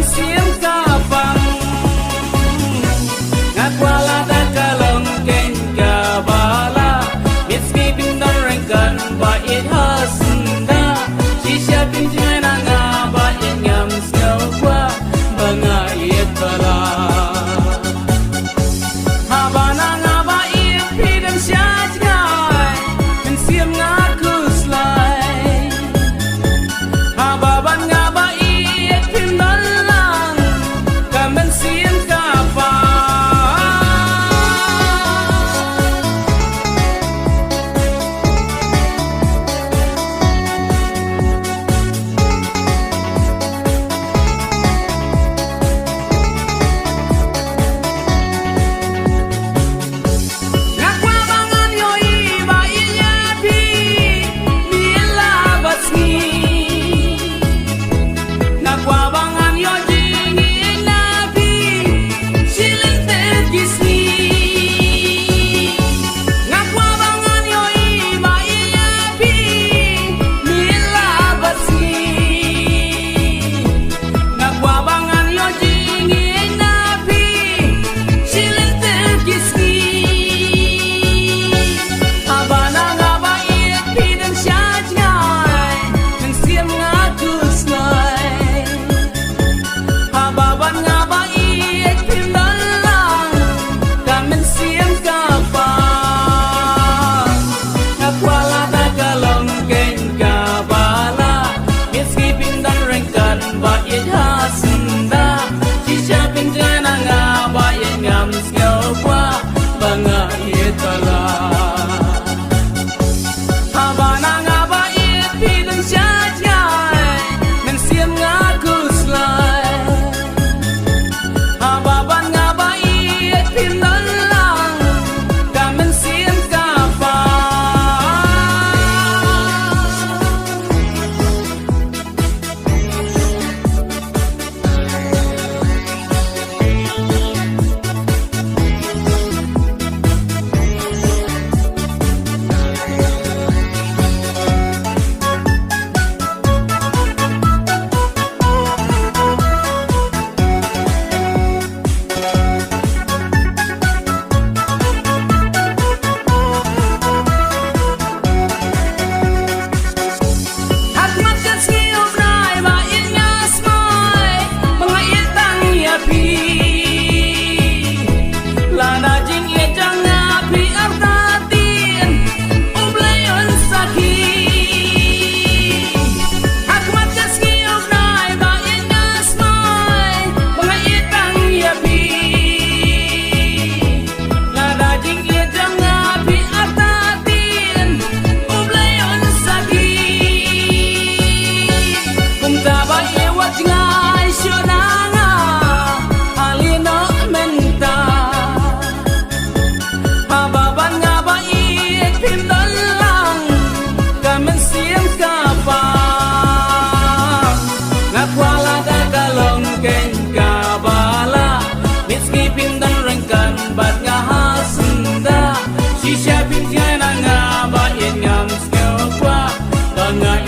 siang kapang ngakwala da kalong ken kabala mitski pindon rengkan ba it hasunda sisya pinjai nanga ba it ngam snowa banga it bala habana ngaba it pidam syaj ngai men siam ngaku slai hababan ngaba it pindon lang kamen siam kapang Sisya pinjai nanga ba in ngam skill kwa bangai